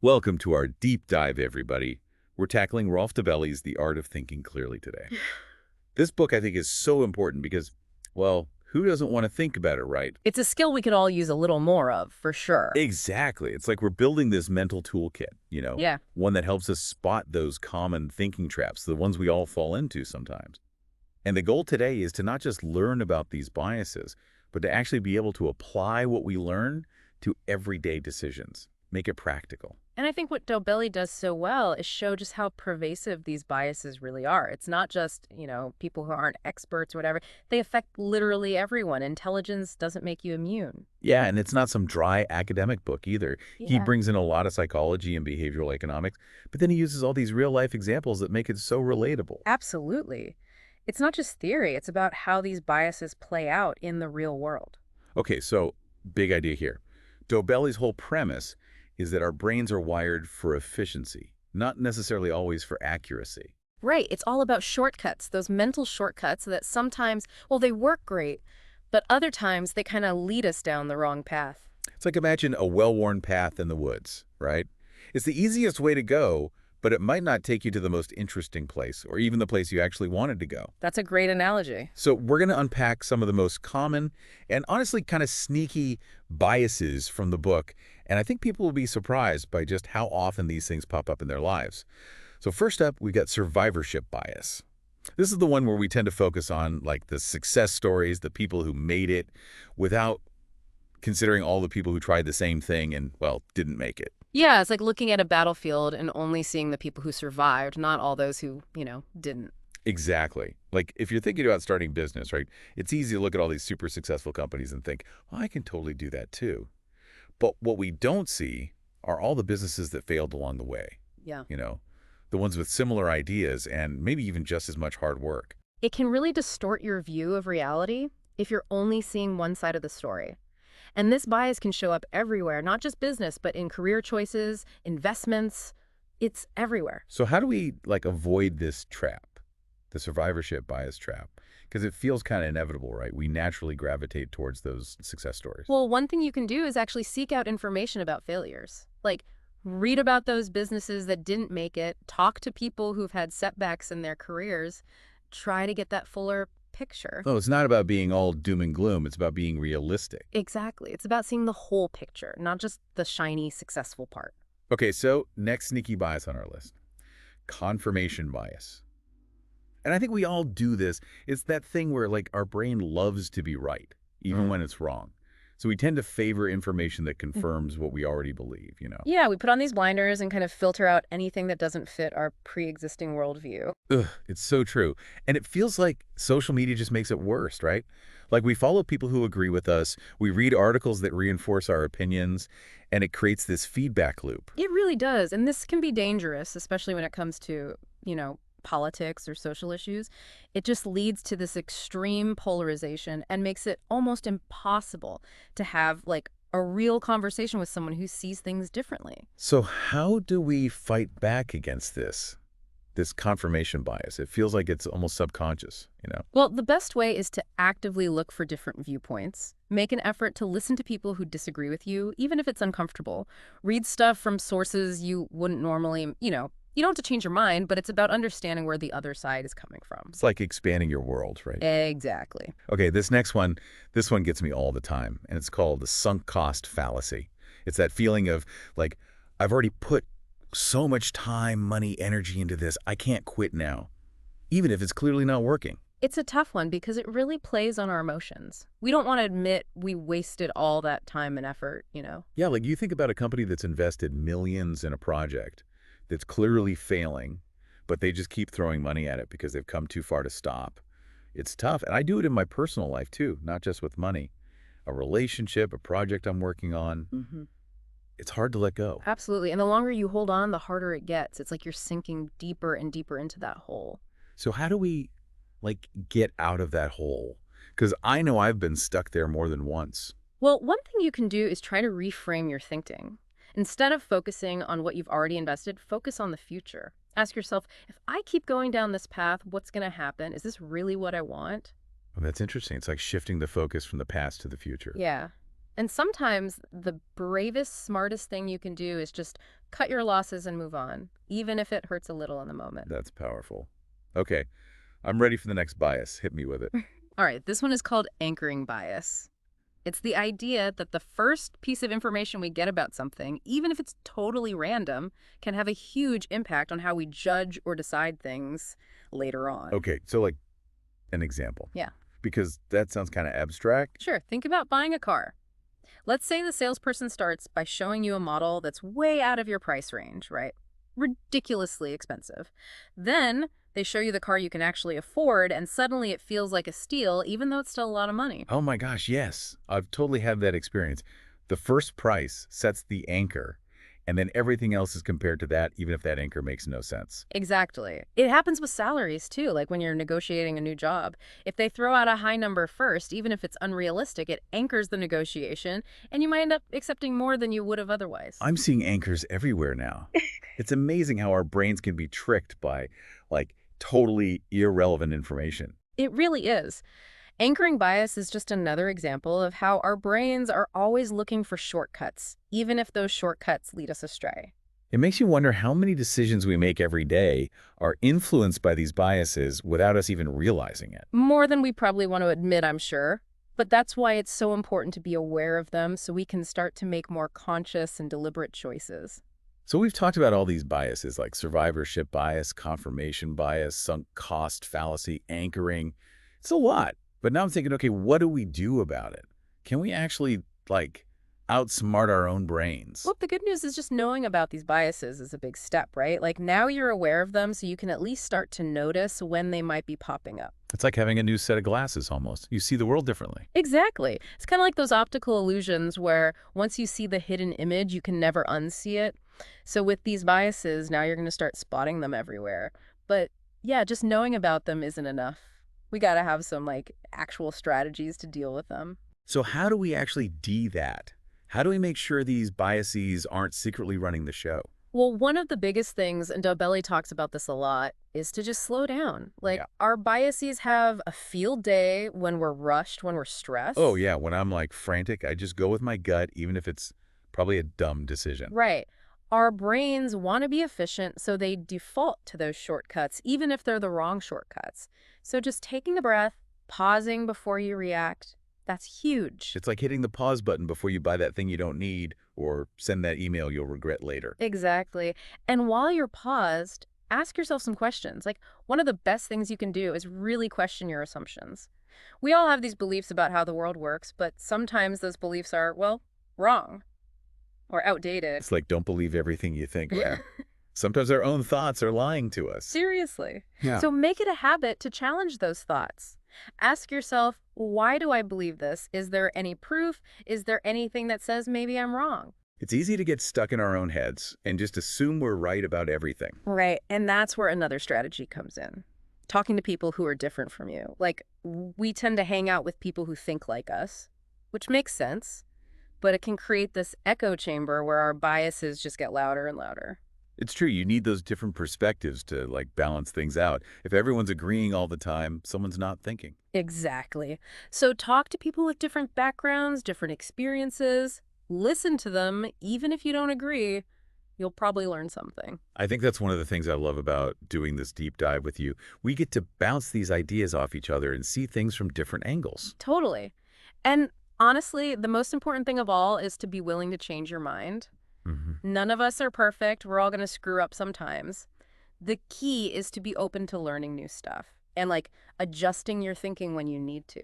Welcome to our deep dive, everybody. We're tackling Rolf Dobelli's The Art of Thinking Clearly today. This book, I think, is so important because, well, who doesn't want to think about it, right? It's a skill we could all use a little more of, for sure. Exactly. It's like we're building this mental toolkit, Yeah. one that helps us spot those common thinking traps, the ones we all fall into sometimes. And the goal today is to not just learn about these biases, but to actually be able to apply what we learn to everyday decisions, make it practical. And I think what Dobelli does so well is show just how pervasive these biases really are. It's not just, people who aren't experts or whatever. They affect literally everyone. Intelligence doesn't make you immune. Yeah, and it's not some dry academic book either. He Yeah. brings in a lot of psychology and behavioral economics, but then he uses all these real-life examples that make it so relatable. Absolutely. It's not just theory. It's about how these biases play out in the real world. Okay, so big idea here. Dobelli's whole premise is that our brains are wired for efficiency, not necessarily always for accuracy. Right. It's all about shortcuts, those mental shortcuts that sometimes, well, they work great, but other times they kind of lead us down the wrong path. It's like imagine a well-worn path in the woods, right? It's the easiest way to go, but it might not take you to the most interesting place or even the place you actually wanted to go. That's a great analogy. So we're going to unpack some of the most common and honestly kind of sneaky biases from the book, and I think people will be surprised by just how often these things pop up in their lives. So first up, we've got survivorship bias. This is the one where we tend to focus on like the success stories, the people who made it, without considering all the people who tried the same thing and, well, didn't make it. Yeah, it's like looking at a battlefield and only seeing the people who survived, not all those who, didn't. Exactly. Like if you're thinking about starting business, right, it's easy to look at all these super successful companies and think, well, I can totally do that too. But what we don't see are all the businesses that failed along the way, Yeah. you know, the ones with similar ideas and maybe even just as much hard work. It can really distort your view of reality if you're only seeing one side of the story. And this bias can show up everywhere, not just business, but in career choices, investments. It's everywhere. So how do we like avoid this trap, the survivorship bias trap? Because it feels kind of inevitable, right? We naturally gravitate towards those success stories. Well, one thing you can do is actually seek out information about failures. Like, read about those businesses that didn't make it, talk to people who've had setbacks in their careers, try to get that fuller picture. Oh, it's not about being all doom and gloom. It's about being realistic. Exactly. It's about seeing the whole picture, not just the shiny, successful part. Okay, so next sneaky bias on our list, confirmation bias. And I think we all do this. It's that thing where like our brain loves to be right, even when it's wrong. So we tend to favor information that confirms what we already believe. Yeah, we put on these blinders and kind of filter out anything that doesn't fit our pre-existing worldview. Ugh, it's so true. And it feels like social media just makes it worse, right? Like we follow people who agree with us, we read articles that reinforce our opinions, and it creates this feedback loop. It really does. And this can be dangerous, especially when it comes to, politics or social issues. It just leads to this extreme polarization and makes it almost impossible to have like a real conversation with someone who sees things differently. So how do we fight back against this confirmation bias? It feels like it's almost subconscious. Well, the best way is to actively look for different viewpoints. Make an effort to listen to people who disagree with you, even if it's uncomfortable. Read stuff from sources you wouldn't normally, you don't have to change your mind, but it's about understanding where the other side is coming from. It's like expanding your world, right? Exactly. Okay, this one gets me all the time, and it's called the sunk cost fallacy. It's that feeling of like, I've already put so much time, money, energy into this, I can't quit now, even if it's clearly not working. It's a tough one because it really plays on our emotions. We don't want to admit we wasted all that time and effort. Yeah, like you think about a company that's invested millions in a project that's clearly failing, but they just keep throwing money at it because they've come too far to stop. It's tough. And I do it in my personal life too, not just with money. A relationship, a project I'm working on, Hmm. it's hard to let go. Absolutely. And the longer you hold on, the harder it gets. It's like you're sinking deeper and deeper into that hole. So how do we like get out of that hole? Because I know I've been stuck there more than once. Well, one thing you can do is try to reframe your thinking. Instead of focusing on what you've already invested, focus on the future. Ask yourself, if I keep going down this path, what's going to happen? Is this really what I want? Oh, that's interesting. It's like shifting the focus from the past to the future. Yeah. And sometimes the bravest, smartest thing you can do is just cut your losses and move on, even if it hurts a little in the moment. That's powerful. Okay, I'm ready for the next bias. Hit me with it. All right, this one is called anchoring bias. It's the idea that the first piece of information we get about something, even if it's totally random, can have a huge impact on how we judge or decide things later on. Okay, so like an example, Yeah, because that sounds kind of abstract. sure. Think about buying a car. Let's say the salesperson starts by showing you a model that's way out of your price range, right? Ridiculously expensive. Then they show you the car you can actually afford, and suddenly it feels like a steal, even though it's still a lot of money. Oh my gosh, yes. I've totally had that experience. The first price sets the anchor, and then everything else is compared to that, even if that anchor makes no sense. Exactly. It happens with salaries too, like when you're negotiating a new job. If they throw out a high number first, even if it's unrealistic, it anchors the negotiation, and you might end up accepting more than you would have otherwise. I'm seeing anchors everywhere now. It's amazing how our brains can be tricked by, like, totally irrelevant information. It really is. Anchoring bias is just another example of how our brains are always looking for shortcuts, even if those shortcuts lead us astray. It makes you wonder how many decisions we make every day are influenced by these biases without us even realizing it. More than we probably want to admit, I'm sure. But that's why it's so important to be aware of them so we can start to make more conscious and deliberate choices. So we've talked about all these biases like survivorship bias, confirmation bias, sunk cost fallacy, anchoring. It's a lot. But now I'm thinking, okay, what do we do about it? Can we actually, like, outsmart our own brains? Well, the good news is just knowing about these biases is a big step, right? Like now you're aware of them so you can at least start to notice when they might be popping up. It's like having a new set of glasses almost. You see the world differently. Exactly. It's kind of like those optical illusions where once you see the hidden image, you can never unsee it. So with these biases, now you're going to start spotting them everywhere. But yeah, just knowing about them isn't enough. We got to have some like actual strategies to deal with them. So how do we actually do that? How do we make sure these biases aren't secretly running the show? Well, one of the biggest things, and Dobelli talks about this a lot, is to just slow down. Like, Yeah. our biases have a field day when we're rushed, when we're stressed. Oh, yeah. When I'm like frantic, I just go with my gut, even if it's probably a dumb decision. Right. Our brains want to be efficient, so they default to those shortcuts, even if they're the wrong shortcuts. So just taking a breath, pausing before you react, that's huge. It's like hitting the pause button before you buy that thing you don't need or send that email you'll regret later. Exactly. And while you're paused, ask yourself some questions. Like, one of the best things you can do is really question your assumptions. We all have these beliefs about how the world works, but sometimes those beliefs are, well, wrong or outdated. It's like don't believe everything you think. Yeah. Sometimes our own thoughts are lying to us. Seriously. Yeah. So make it a habit to challenge those thoughts. Ask yourself, why do I believe this? Is there any proof? Is there anything that says maybe I'm wrong? It's easy to get stuck in our own heads and just assume we're right about everything. Right. And that's where another strategy comes in. Talking to people who are different from you. Like, we tend to hang out with people who think like us, which makes sense, but it can create this echo chamber where our biases just get louder and louder. It's true. You need those different perspectives to like balance things out. If everyone's agreeing all the time, someone's not thinking. Exactly. So talk to people with different backgrounds, different experiences. Listen to them, even if you don't agree. You'll probably learn something. I think that's one of the things I love about doing this deep dive with you. We get to bounce these ideas off each other and see things from different angles. Totally. And honestly, the most important thing of all is to be willing to change your mind. None of us are perfect. We're all going to screw up sometimes. The key is to be open to learning new stuff and like adjusting your thinking when you need to.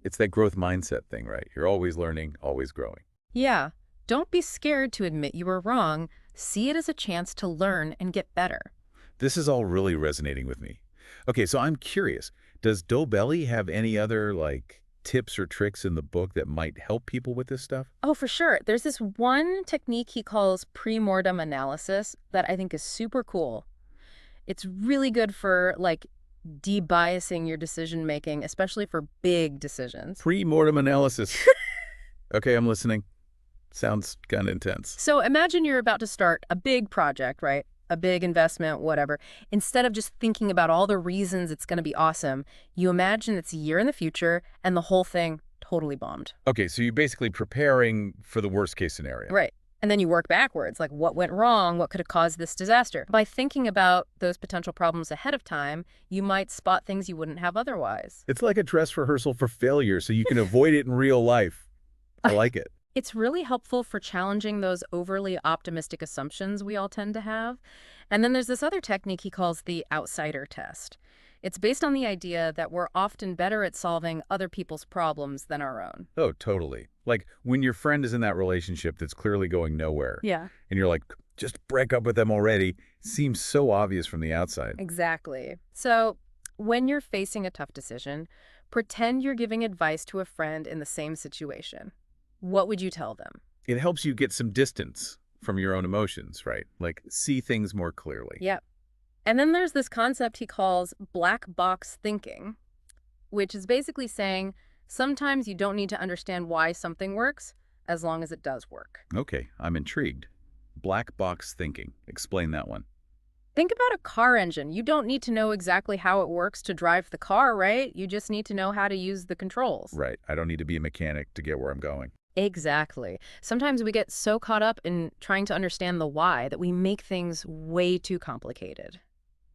It's that growth mindset thing, right? You're always learning, always growing. Yeah. Don't be scared to admit you were wrong. See it as a chance to learn and get better. This is all really resonating with me. Okay, so I'm curious. Does Dobelli have any other, like, tips or tricks in the book that might help people with this stuff? Oh, for sure. There's this one technique he calls pre-mortem analysis that I think is super cool. It's really good for, like, debiasing your decision making, especially for big decisions. Pre-mortem analysis. Okay, I'm listening. Sounds kind of intense. So imagine you're about to start a big project, right? A big investment, whatever. Instead of just thinking about all the reasons it's going to be awesome, you imagine it's a year in the future and the whole thing totally bombed. Okay, so you're basically preparing for the worst case scenario. Right. And then you work backwards, like what went wrong? What could have caused this disaster? By thinking about those potential problems ahead of time, you might spot things you wouldn't have otherwise. It's like a dress rehearsal for failure so you can avoid it in real life. I like it. It's really helpful for challenging those overly optimistic assumptions we all tend to have. And then there's this other technique he calls the outsider test. It's based on the idea that we're often better at solving other people's problems than our own. Oh, totally. Like when your friend is in that relationship that's clearly going nowhere, Yeah. and you're like, just break up with them already. Seems so obvious from the outside. Exactly. So when you're facing a tough decision, pretend you're giving advice to a friend in the same situation. What would you tell them? It helps you get some distance from your own emotions, right? Like see things more clearly. Yep. And then there's this concept he calls black box thinking, which is basically saying sometimes you don't need to understand why something works as long as it does work. Okay, I'm intrigued. Black box thinking. Explain that one. Think about a car engine. You don't need to know exactly how it works to drive the car, right? You just need to know how to use the controls. Right. I don't need to be a mechanic to get where I'm going. Exactly. Sometimes we get so caught up in trying to understand the why that we make things way too complicated.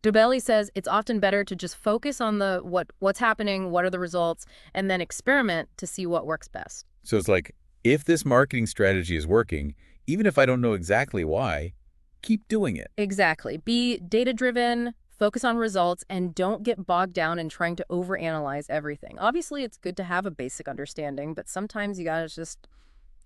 Dobelli says it's often better to just focus on the what's happening, what are the results, and then experiment to see what works best. So it's like, if this marketing strategy is working, even if I don't know exactly why, keep doing it. Exactly. Be data-driven, focus on results, and don't get bogged down in trying to overanalyze everything. Obviously, it's good to have a basic understanding, but sometimes you gotta just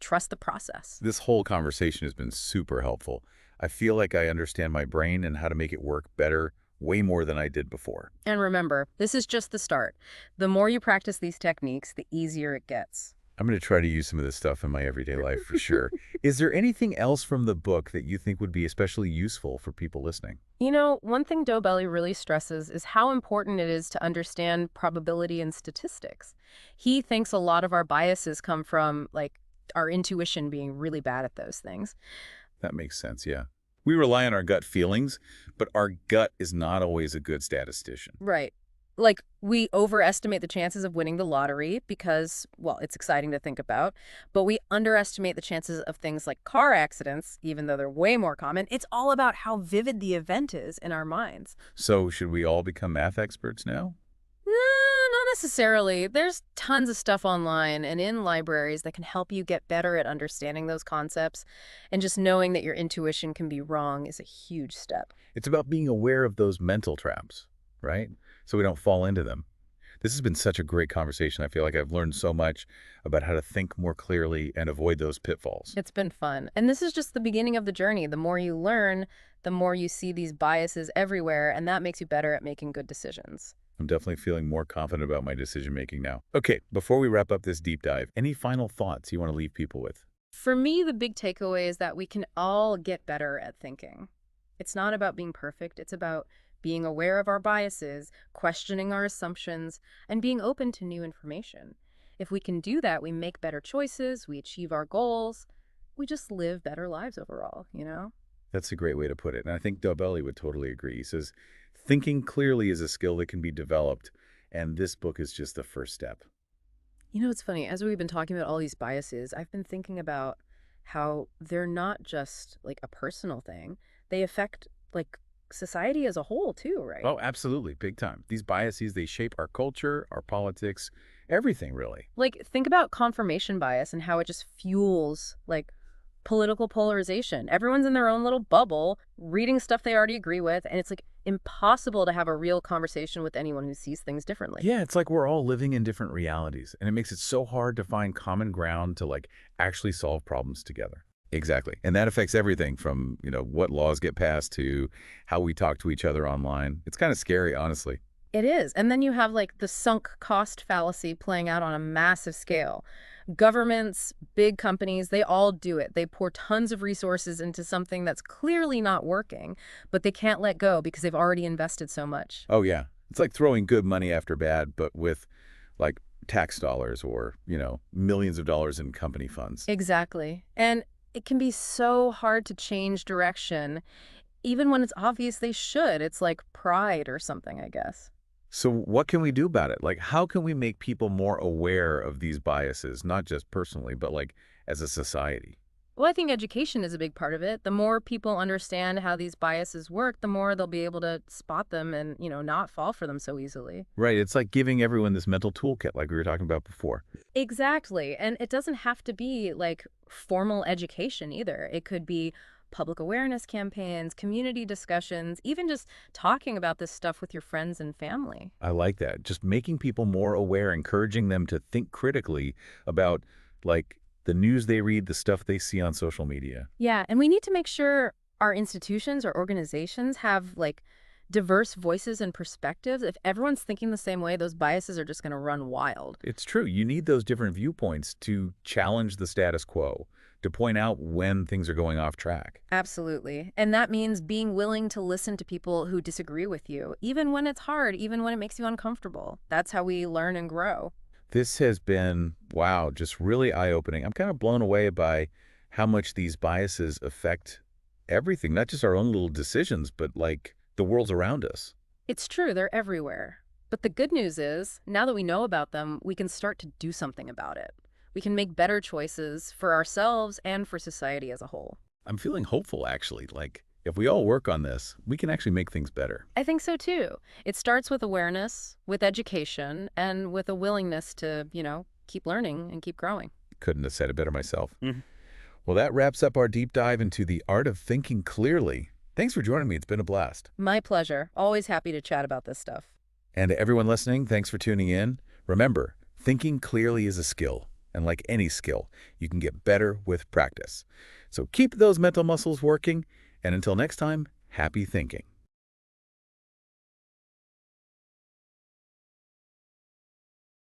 trust the process. This whole conversation has been super helpful. I feel like I understand my brain and how to make it work better way more than I did before. And remember, this is just the start. The more you practice these techniques, the easier it gets. I'm going to try to use some of this stuff in my everyday life for sure. Is there anything else from the book that you think would be especially useful for people listening? You know, one thing Dobelli really stresses is how important it is to understand probability and statistics. He thinks a lot of our biases come from, like, our intuition being really bad at those things. That makes sense, yeah. We rely on our gut feelings, but our gut is not always a good statistician. Right. Like, we overestimate the chances of winning the lottery because, well, it's exciting to think about, but we underestimate the chances of things like car accidents, even though they're way more common. It's all about how vivid the event is in our minds. So should we all become math experts now? Not necessarily. There's tons of stuff online and in libraries that can help you get better at understanding those concepts, and just knowing that your intuition can be wrong is a huge step. It's about being aware of those mental traps, right? So we don't fall into them. This has been such a great conversation. I feel like I've learned so much about how to think more clearly and avoid those pitfalls. It's been fun. And this is just the beginning of the journey. The more you learn, the more you see these biases everywhere, and that makes you better at making good decisions. I'm definitely feeling more confident about my decision-making now. Okay, before we wrap up this deep dive, any final thoughts you want to leave people with? For me, the big takeaway is that we can all get better at thinking. It's not about being perfect. It's about being aware of our biases, questioning our assumptions, and being open to new information. If we can do that, we make better choices, we achieve our goals, we just live better lives overall, you know? That's a great way to put it. And I think Dobelli would totally agree. He says, thinking clearly is a skill that can be developed, and this book is just the first step. You know, it's funny. As we've been talking about all these biases, I've been thinking about how they're not just like a personal thing. They affect like society as a whole too, right? Oh, absolutely. Big time. These biases, they shape our culture, our politics, everything really. Like, think about confirmation bias and how it just fuels like political polarization. Everyone's in their own little bubble, reading stuff they already agree with, and it's like impossible to have a real conversation with anyone who sees things differently. Yeah, it's like we're all living in different realities, and it makes it so hard to find common ground to like actually solve problems together. Exactly. And that affects everything from, what laws get passed to how we talk to each other online. It's kind of scary, honestly. It is. And then you have like the sunk cost fallacy playing out on a massive scale. Governments, big companies, they all do it. They pour tons of resources into something that's clearly not working, but they can't let go because they've already invested so much. Oh, yeah. It's like throwing good money after bad, but with like tax dollars or, millions of dollars in company funds. Exactly. And it can be so hard to change direction, even when it's obvious they should. It's like pride or something, I guess. So what can we do about it? Like, how can we make people more aware of these biases, not just personally, but like as a society? Well, I think education is a big part of it. The more people understand how these biases work, the more they'll be able to spot them and, not fall for them so easily. Right. It's like giving everyone this mental toolkit like we were talking about before. Exactly. And it doesn't have to be like formal education either. It could be public awareness campaigns, community discussions, even just talking about this stuff with your friends and family. I like that. Just making people more aware, encouraging them to think critically about like the news they read, the stuff they see on social media. Yeah, and we need to make sure our institutions or organizations have like diverse voices and perspectives. If everyone's thinking the same way, those biases are just going to run wild. It's true. You need those different viewpoints to challenge the status quo, to point out when things are going off track. Absolutely. And that means being willing to listen to people who disagree with you, even when it's hard, even when it makes you uncomfortable. That's how we learn and grow. This has been, wow, just really eye-opening. I'm kind of blown away by how much these biases affect everything, not just our own little decisions, but like the worlds around us. It's true, they're everywhere. But the good news is, now that we know about them, we can start to do something about it. We can make better choices for ourselves and for society as a whole. I'm feeling hopeful, actually. Like, if we all work on this, we can actually make things better. I think so too. It starts with awareness, with education, and with a willingness to, keep learning and keep growing. Couldn't have said it better myself. Well, that wraps up our deep dive into the art of thinking clearly. Thanks for joining me. It's been a blast. My pleasure. Always happy to chat about this stuff. And to everyone listening, thanks for tuning in. Remember, thinking clearly is a skill. And like any skill, you can get better with practice. So keep those mental muscles working. And until next time, happy thinking.